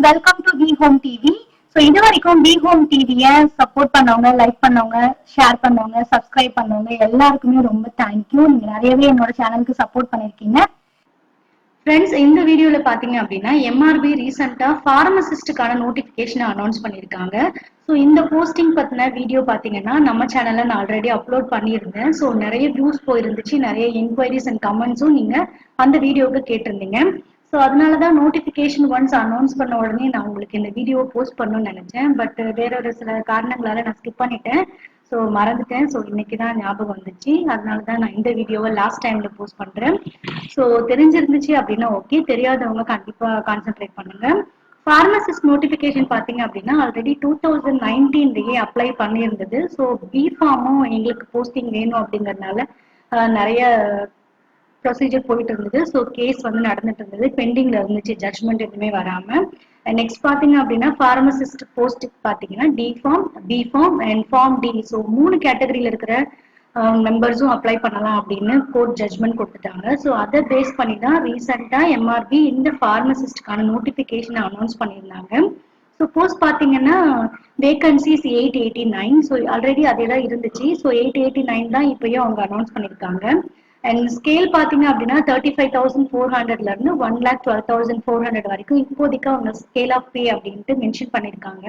Welcome to d.pharm TV. So இது வரைக்கும் d.pharm டிவியை சப்போர்ட் பண்ணவங்க, லைக் பண்ணவங்க, ஷேர் பண்ணவங்க, சப்ஸ்கிரைப் பண்ணவங்க எல்லாருக்குமே ரொம்ப தேங்க்யூ. நீங்க நிறையவே என்னோட சேனலுக்கு சப்போர்ட் பண்ணிருக்கீங்க. ஃப்ரெண்ட்ஸ், இந்த வீடியோல பாத்தீங்க அப்படின்னா MRB ரீசெண்டா ஃபார்மசிஸ்டுக்கான நோட்டிபிகேஷன் அனௌன்ஸ் பண்ணிருக்காங்க. ஸோ இந்த போஸ்டிங் பத்தின வீடியோ பாத்தீங்கன்னா நம்ம சேனல்ல நான் ஆல்ரெடி அப்லோட் பண்ணியிருந்தேன். ஸோ நிறைய வியூஸ் போயிருந்துச்சு, நிறைய என்கொயரிஸ் அண்ட் கமெண்ட்ஸும் நீங்க அந்த வீடியோவுக்கு கேட்டிருந்தீங்க. ஸோ அதனாலதான் நோட்டிபிகேஷன் ஒன்ஸ் அனௌன்ஸ் பண்ண உடனே நான் உங்களுக்கு இந்த வீடியோ போஸ்ட் பண்ணணும்னு நினைச்சேன். பட் வேற ஒரு சில காரணங்களால நான் ஸ்கிப் பண்ணிட்டேன். ஸோ மறந்துட்டேன். ஸோ இன்னைக்குதான் ஞாபகம் வந்துச்சு. அதனாலதான் நான் இந்த வீடியோவை லாஸ்ட் டைம்ல போஸ்ட் பண்றேன். ஸோ தெரிஞ்சிருந்துச்சு அப்படின்னா ஓகே, தெரியாதவங்க கண்டிப்பா கான்சென்ட்ரேட் பண்ணுங்க. ஃபார்மசிஸ்ட் நோட்டிபிகேஷன் பாத்தீங்க அப்படின்னா ஆல்ரெடி 2019லயே அப்ளை பண்ணியிருந்தது. ஸோ b.pharm எங்களுக்கு போஸ்டிங் வேணும் அப்படிங்கறதுனால நிறைய ப்ரொசீஜர் போயிட்டு இருந்தது. ஸோ கேஸ் வந்து நடந்துட்டு இருந்தது, பெண்டிங்ல இருந்துச்சு, ஜட்மெண்ட் எதுவுமே வராம. நெக்ஸ்ட் பாத்தீங்க அப்படின்னா ஃபார்மசிஸ்ட் போஸ்ட்டுக்கு பாத்தீங்கன்னா d.pharm, b.pharm and pharm.d. So 3 கேட்டகரியில இருக்கிற மெம்பர்ஸும் அப்ளை பண்ணலாம் அப்படின்னு கோர்ட் ஜட்மெண்ட் கொடுத்துட்டாங்க. ஸோ அதை பேஸ் பண்ணி தான் ரீசெண்டா MRB இந்த ஃபார்மசிஸ்டுக்கான நோட்டிபிகேஷன் அனௌன்ஸ் பண்ணியிருந்தாங்க. ஸோ போஸ்ட் பாத்தீங்கன்னா வேகன்சிஸ் 889. ஸோ ஆல்ரெடி அதே தான் இருந்துச்சு. ஸோ 889 தான் இப்பயும் அவங்க அனௌன்ஸ் பண்ணியிருக்காங்க. அண்ட் ஸ்கேல் பாத்தீங்க அப்படின்னா 35,400ல இருந்து 1,12,400 வரைக்கும் இப்போதைக்கு அவங்க ஸ்கேல் ஆஃப் பே அப்படின்ட்டு மென்ஷன் பண்ணிருக்காங்க.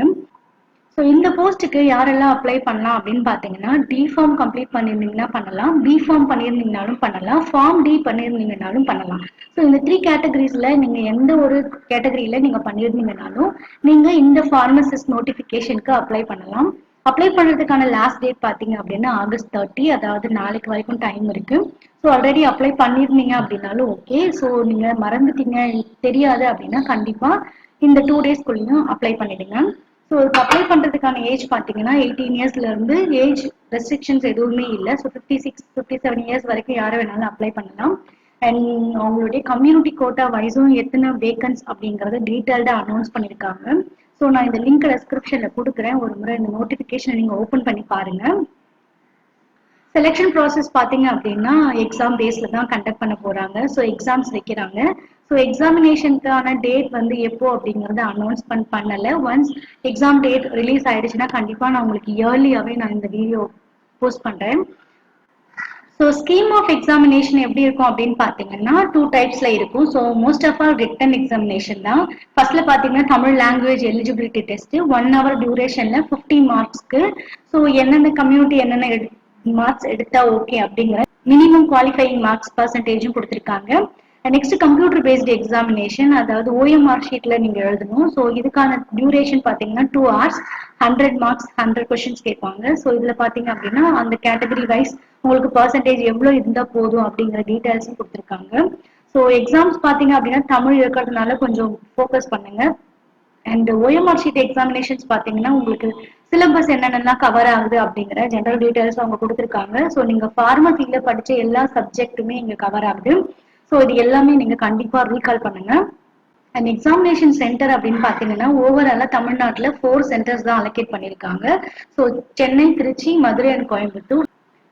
ஸோ இந்த போஸ்ட்டுக்கு யாரெல்லாம் அப்ளை பண்ணலாம் அப்படின்னு பாத்தீங்கன்னா d.pharm கம்ப்ளீட் பண்ணிருந்தீங்கன்னா பண்ணலாம், b.pharm பண்ணிருந்தீங்கனாலும் பண்ணலாம், pharm.d பண்ணிருந்தீங்கனாலும் பண்ணலாம். ஸோ இந்த 3 கேட்டகரிஸ்ல நீங்க எந்த ஒரு கேட்டகரியில நீங்க பண்ணிருந்தீங்கனாலும் நீங்க இந்த ஃபார்மசிஸ்ட் நோட்டிபிகேஷனுக்கு அப்ளை பண்ணலாம். அப்ளை பண்றதுக்கான லாஸ்ட் டேட் பாத்தீங்க அப்படின்னா August 30, அதாவது நாளைக்கு வரைக்கும் டைம் இருக்கு. ஸோ ஆல்ரெடி அப்ளை பண்ணிருந்தீங்க அப்படின்னாலும் ஓகே. ஸோ நீங்க மறந்துட்டீங்க, தெரியாது அப்படின்னா கண்டிப்பா இந்த 2 டேஸ்க்குள்ளயும் அப்ளை பண்ணிடுங்க. ஸோ அப்ளை பண்றதுக்கான ஏஜ் பாத்தீங்கன்னா 18 இயர்ஸ்ல இருந்து ஏஜ் ரெஸ்ட்ரிக்ஷன்ஸ் எதுவுமே இல்லை. ஸோ 56, 57 இயர்ஸ் வரைக்கும் யாரை வேணாலும் அப்ளை பண்ணலாம். அண்ட் அவங்களுடைய கம்யூனிட்டி கோட்டா வைஸும் எத்தனை வேகன்ஸ் அப்படிங்கறத டீடைல்டா அனௌன்ஸ் பண்ணிருக்காங்க. ஸோ நான் இந்த லிங்க் டிஸ்கிரிப்ஷன்ல கொடுக்குறேன், ஒரு முறை இந்த நோட்டிபிகேஷன் நீங்க ஓபன் பண்ணி பாருங்க. செலெக்ஷன் ப்ராசஸ் பாத்தீங்க அப்படின்னா எக்ஸாம் பேஸ்ல தான் கண்டக்ட் பண்ண போறாங்க. ஸோ எக்ஸாம்ஸ் வைக்கிறாங்க. ஸோ எக்ஸாமினேஷனுக்கான டேட் வந்து எப்போ அப்படிங்கறத அனௌன்ஸ்மெண்ட் பண்ணல. ஒன்ஸ் எக்ஸாம் டேட் ரிலீஸ் ஆயிடுச்சுன்னா கண்டிப்பா நான் உங்களுக்கு இயர்லியாவே நான் இந்த வீடியோ போஸ்ட் பண்றேன். ஸோ ஸ்கீம் ஆஃப் எக்ஸாமினேஷன் எப்படி இருக்கும் அப்படின்னு பாத்தீங்கன்னா 2 டைப்ஸ்ல இருக்கும். So most of all written examination தான். ஃபர்ஸ்ட்ல பாத்தீங்கன்னா Tamil language eligibility test 1 hour டியூரேஷன்ல 50 மார்க்ஸ்க்கு. ஸோ என்னென்ன கம்யூனிட்டி என்னென்ன மார்க்ஸ் எடுத்தா ஓகே அப்படிங்கிற மினிமம் குவாலிஃபைங் மார்க்ஸ் பர்சன்டேஜும் கொடுத்திருக்காங்க. நெக்ஸ்ட் கம்ப்யூட்டர் பேஸ்டு எக்ஸாமினேஷன், அதாவது OMR ஷீட்ல நீங்க எழுதணும். ஸோ இதுக்கான டியூரேஷன் பாத்தீங்கன்னா 2 hours, 100 மார்க்ஸ், 100 கொஸ்டின்ஸ் கேட்பாங்க. ஸோ இதுல பாத்தீங்க அப்படின்னா அந்த கேட்டகரி வைஸ் உங்களுக்கு பர்சன்டேஜ் எவ்வளவு இருந்தா போதும் அப்படிங்கிற டீடைல்ஸும் கொடுத்திருக்காங்க. ஸோ எக்ஸாம்ஸ் பாத்தீங்க அப்படின்னா தமிழ் இருக்கிறதுனால கொஞ்சம் ஃபோக்கஸ் பண்ணுங்க. அண்ட் OMR ஷீட் எக்ஸாமினேஷன்ஸ் பாத்தீங்கன்னா உங்களுக்கு சிலபஸ் என்னென்னலாம் கவர் ஆகுது அப்படிங்கிற ஜெனரல் டீடைல்ஸ் அவங்க கொடுத்துருக்காங்க. ஸோ நீங்க ஃபார்மசில படிச்ச எல்லா சப்ஜெக்ட்டுமே இங்க கவர் ஆகுது. ஸோ இது எல்லாமே நீங்க கண்டிப்பா ரீகால் பண்ணுங்க. அண்ட் எக்ஸாமினேஷன் சென்டர் அப்படின்னு பாத்தீங்கன்னா ஓவராலா தமிழ்நாட்டுல 4 சென்டர்ஸ் தான் அலோகேட் பண்ணிருக்காங்க. So Chennai, Trichy, Madurai and Coimbatore.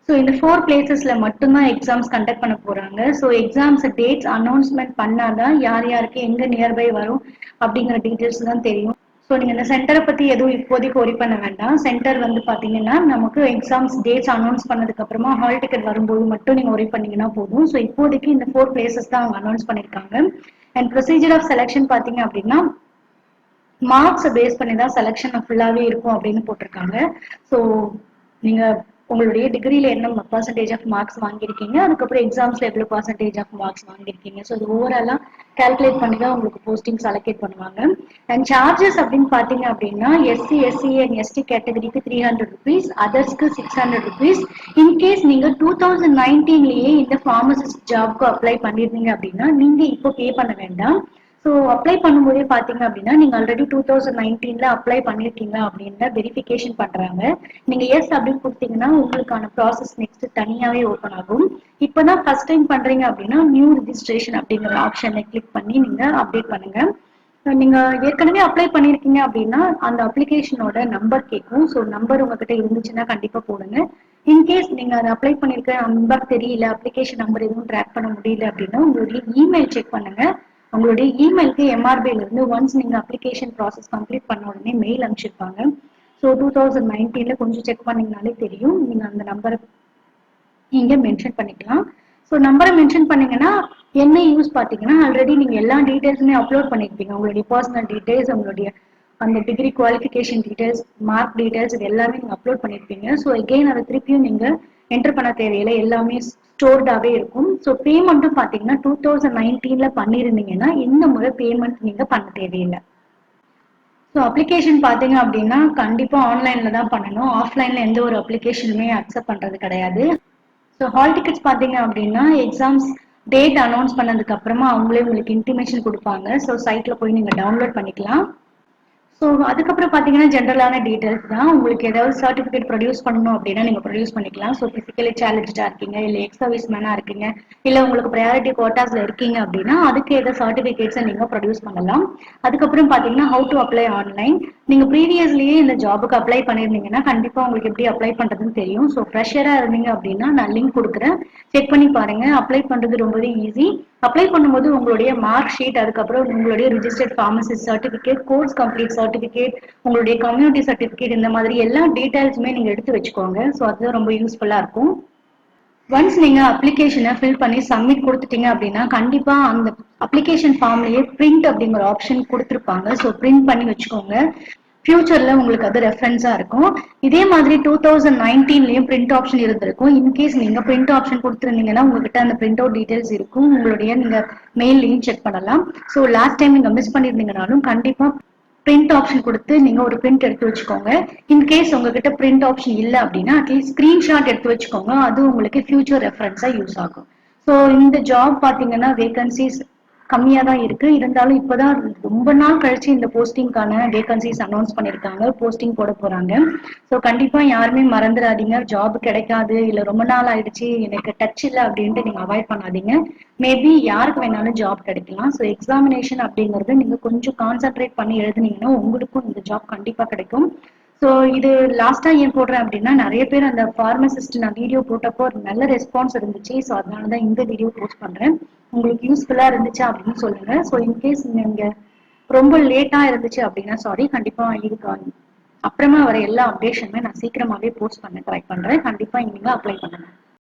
So இந்த 4 பிளேசஸ்ல மட்டும்தான் எக்ஸாம்ஸ் கண்டக்ட் பண்ண போறாங்க. ஸோ எக்ஸாம்ஸ் டேட்ஸ் அனௌன்ஸ்மெண்ட் பண்ணாதான் யார் யாருக்கு எங்க நியர்பை வரும் அப்படிங்கிற டீடைல்ஸ் தான் தெரியும். ஸோ நீங்க இந்த சென்டரை பத்தி எதுவும் இப்போதைக்கு ஒரி பண்ண வேண்டாம். சென்டர் வந்து பாத்தீங்கன்னா நமக்கு எக்ஸாம்ஸ் டேட்ஸ் அனௌன்ஸ் பண்ணதுக்கு அப்புறமா ஹால் டிக்கெட் வரும்போது மட்டும் நீங்க ஒரி பண்ணீங்கன்னா போதும். ஸோ இப்போதைக்கு இந்த 4 பிளேசஸ் தான் அவங்க அனௌன்ஸ் பண்ணிருக்காங்க. அண்ட் ப்ரொசீஜர் ஆஃப் செலெக்ஷன் பாத்தீங்க அப்படின்னா மார்க்ஸ் பேஸ் பண்ணி தான் செலெக்ஷன் ஃபுல்லாவே இருக்கும் அப்படின்னு போட்டிருக்காங்க. ஸோ நீங்க உங்களுடைய டிகிரியில என்ன பர்சன்டேஜ் ஆஃப் மார்க்ஸ் வாங்கியிருக்கீங்க, அதுக்கப்புறம் எக்ஸாம்ஸ்ல எவ்வளவு பர்சன்டேஜ் ஆஃப் மார்க்ஸ் வாங்கியிருக்கீங்க, ஸோ இது ஓவராலா கால்குலேட் பண்ணி தான் உங்களுக்கு போஸ்டிங்ஸ் அலோகேட் பண்ணுவாங்க. அண்ட் சார்ஜஸ் அப்படின்னு பாத்தீங்க அப்படின்னா SC, SC அண்ட் ST கேட்டகரிக்கு 300 rupees, அதர்ஸ்க்கு 600 rupees. இன்கேஸ் நீங்க 2019லயே இந்த ஃபார்மசிஸ்ட் ஜாப்க்கு அப்ளை பண்ணிருந்தீங்க அப்படின்னா நீங்க இப்போ பே பண்ண வேண்டாம். ஸோ அப்ளை பண்ணும்போதே பாத்தீங்க அப்படின்னா நீங்க ஆல்ரெடி 2019ல அப்ளை பண்ணிருக்கீங்களா அப்படின்னு வெரிஃபிகேஷன் பண்றாங்க. நீங்க எஸ் அப்படின்னு கொடுத்தீங்கன்னா உங்களுக்கான ப்ராசஸ் நெக்ஸ்ட் தனியாவே ஓப்பன் ஆகும். இப்பதான் ஃபர்ஸ்ட் டைம் பண்றீங்க அப்படின்னா நியூ ரிஜிஸ்ட்ரேஷன் அப்படிங்கிற ஆப்ஷனை கிளிக் பண்ணி நீங்க அப்டேட் பண்ணுங்க. நீங்க ஏற்கனவே அப்ளை பண்ணிருக்கீங்க அப்படின்னா அந்த அப்ளிகேஷனோட நம்பர் கேட்கும். ஸோ நம்பர் உங்ககிட்ட இருந்துச்சுன்னா கண்டிப்பா போடுங்க. இன்கேஸ் நீங்க அதை அப்ளை பண்ணிருக்க நம்பர் தெரியல, அப்ளிகேஷன் நம்பர் எதுவும் ட்ராக் பண்ண முடியல அப்படின்னா உங்களுடைய இமெயில் செக் பண்ணுங்க. உங்களுடைய இமெயிலுக்கு MRBல இருந்து ஒன்ஸ் நீங்க அப்ளிகேஷன் ப்ராசஸ் கம்ப்ளீட் பண்ண உடனே மெயில் அனுப்பிச்சிருப்பாங்க. ஸோ 2019ல கொஞ்சம் செக் பண்ணீங்கனாலே தெரியும். நீங்க அந்த நம்பரை நீங்க மென்ஷன் பண்ணிக்கலாம். ஸோ நம்பரை மென்ஷன் பண்ணீங்கன்னா என்ன யூஸ் பார்த்தீங்கன்னா ஆல்ரெடி நீங்க எல்லா டீடைல்ஸுமே அப்லோட் பண்ணிருப்பீங்க. உங்களுடைய பர்சனல் டீடைல்ஸ், உங்களுடைய அந்த degree qualification details, mark details, இது எல்லாமே நீங்க அப்லோட் பண்ணிருப்பீங்க. ஸோ அகெயின் அதை திருப்பியும் நீங்க என்டர் பண்ண தேவையில்லை, எல்லாமே ஸ்டோர்டாவே இருக்கும். ஸோ பேமெண்ட்டும் பாத்தீங்கன்னா 2019ல பண்ணிருந்தீங்கன்னா இந்த முறை பேமெண்ட் நீங்க பண்ண தேவையில்லை. ஸோ அப்ளிகேஷன் பாத்தீங்க அப்படின்னா கண்டிப்பா ஆன்லைன்ல தான் பண்ணணும். ஆஃப்லைன்ல எந்த ஒரு அப்ளிகேஷனுமே அக்செப்ட் பண்றது கிடையாது. ஸோ ஹால் டிக்கெட்ஸ் பாத்தீங்க அப்படின்னா எக்ஸாம்ஸ் டேட் அனௌன்ஸ் பண்ணதுக்கு அப்புறமா அவங்களே உங்களுக்கு இன்டிமேஷன் கொடுப்பாங்க. ஸோ சைட்ல போய் நீங்க டவுன்லோட் பண்ணிக்கலாம். ஸோ அதுக்கப்புறம் பார்த்தீங்கன்னா ஜென்ரலான டீடைல்ஸ் தான். உங்களுக்கு ஏதாவது சர்டிஃபிகேட் ப்ரொடியூஸ் பண்ணணும் அப்படின்னா நீங்கள் ப்ரொடியூஸ் பண்ணிக்கலாம். ஸோ ஃபிசிக்கலி சேலஞ்சா இருக்கீங்க, இல்லை எக்ஸ் சர்வீஸ் மேனாக இருக்கீங்க, இல்லை உங்களுக்கு ப்ரையாரிட்டி கோட்டாஸ்ல இருக்கீங்க அப்படின்னா அதுக்கு ஏதாவது சர்டிஃபிகேட்ஸை நீங்கள் ப்ரொடியூஸ் பண்ணலாம். அதுக்கப்புறம் பார்த்தீங்கன்னா ஹவு டு அப்ளை ஆன்லைன். நீங்கள் ப்ரீவியஸ்லேயே இந்த ஜாபுக்கு அப்ளை பண்ணியிருந்தீங்கன்னா கண்டிப்பாக உங்களுக்கு எப்படி அப்ளை பண்ணுறதுன்னு தெரியும். ஸோ ஃப்ரெஷராக இருந்தீங்க அப்படின்னா நான் லிங்க் கொடுக்குறேன், செக் பண்ணி பாருங்க. அப்ளை பண்ணுறது ரொம்பவே ஈஸி. அப்ளை பண்ணும்போது உங்களுடைய மார்க் ஷீட், அதுக்கப்புறம் உங்களுடைய registered pharmacist certificate, course complete certificate, உங்களுடைய கம்யூனிட்டி சர்டிஃபிகேட், இந்த மாதிரி எல்லா டீடைல்ஸுமே நீங்க எடுத்து வச்சுக்கோங்க. ஸோ அதுதான் ரொம்ப யூஸ்ஃபுல்லா இருக்கும். ஒன்ஸ் நீங்க அப்ளிகேஷனை ஃபில் பண்ணி சப்மிட் கொடுத்துட்டீங்க அப்படின்னா கண்டிப்பா அந்த அப்ளிகேஷன் ஃபார்ம்லயே பிரிண்ட் அப்படிங்கிற ஆப்ஷன் கொடுத்துருப்பாங்க. ஸோ பிரிண்ட் பண்ணி வச்சுக்கோங்க. ஃபியூச்சர்ல உங்களுக்கு அது ரெஃபரன்ஸா இருக்கும். இதே மாதிரி 2019லயும் பிரிண்ட் ஆப்ஷன் இருந்திருக்கும். இன்கேஸ் நீங்க பிரிண்ட் ஆப்ஷன் கொடுத்துருந்தீங்கன்னா உங்ககிட்ட அந்த பிரிண்ட் அவுட் டீடைல்ஸ் இருக்கும். உங்களுடைய நீங்க மெயிலையும் செக் பண்ணலாம். ஸோ லாஸ்ட் டைம் நீங்க மிஸ் பண்ணிருந்தீங்கனாலும் கண்டிப்பா பிரிண்ட் ஆப்ஷன் கொடுத்து நீங்க ஒரு பிரிண்ட் எடுத்து வச்சுக்கோங்க. இன்கேஸ் உங்ககிட்ட பிரிண்ட் ஆப்ஷன் இல்லை அப்படின்னா அட்லீஸ்ட் ஸ்கிரீன்ஷாட் எடுத்து வச்சுக்கோங்க. அது உங்களுக்கு ஃபியூச்சர் ரெஃபரன்ஸா யூஸ் ஆகும். ஸோ இந்த ஜாப் பாத்தீங்கன்னா வேகன்சிஸ் கம்மியா தான் இருக்கு. இருந்தாலும் இப்பதான் ரொம்ப நாள் கழிச்சு இந்த போஸ்டிங்கான வேகன்சிஸ் அனௌன்ஸ் பண்ணிருக்காங்க, போஸ்டிங் போட போறாங்க. ஸோ கண்டிப்பா யாருமே மறந்துடாதீங்க. ஜாப் கிடைக்காது, இல்ல ரொம்ப நாள் ஆயிடுச்சு எனக்கு டச் இல்லை அப்படின்ட்டு நீங்க அவாய்ட் பண்ணாதீங்க. மேபி யாருக்கு வேணாலும் ஜாப் கிடைக்கலாம். ஸோ எக்ஸாமினேஷன் அப்படிங்கறது நீங்க கொஞ்சம் கான்சென்ட்ரேட் பண்ணி எழுதுனீங்கன்னா உங்களுக்கும் இந்த ஜாப் கண்டிப்பா கிடைக்கும். ஸோ இது லாஸ்டா ஏன் போடுறேன் அப்படின்னா நிறைய பேர் அந்த ஃபார்மசிஸ்ட் நான் வீடியோ போட்டப்போ ஒரு நல்ல ரெஸ்பான்ஸ் இருந்துச்சு. ஸோ அதனாலதான் இந்த வீடியோ போஸ்ட் பண்றேன். உங்களுக்கு யூஸ்ஃபுல்லா இருந்துச்சு அப்படின்னு சொல்லுங்க. ஸோ இன்கேஸ் நீங்க ரொம்ப லேட்டா இருந்துச்சு அப்படின்னா சாரி, கண்டிப்பா இதுக்கு அப்புறமா வர எல்லா அப்டேஷனுமே நான் சீக்கிரமாவே போஸ்ட் பண்ண ட்ரை பண்றேன். கண்டிப்பா நீங்க அப்ளை பண்ணுங்க.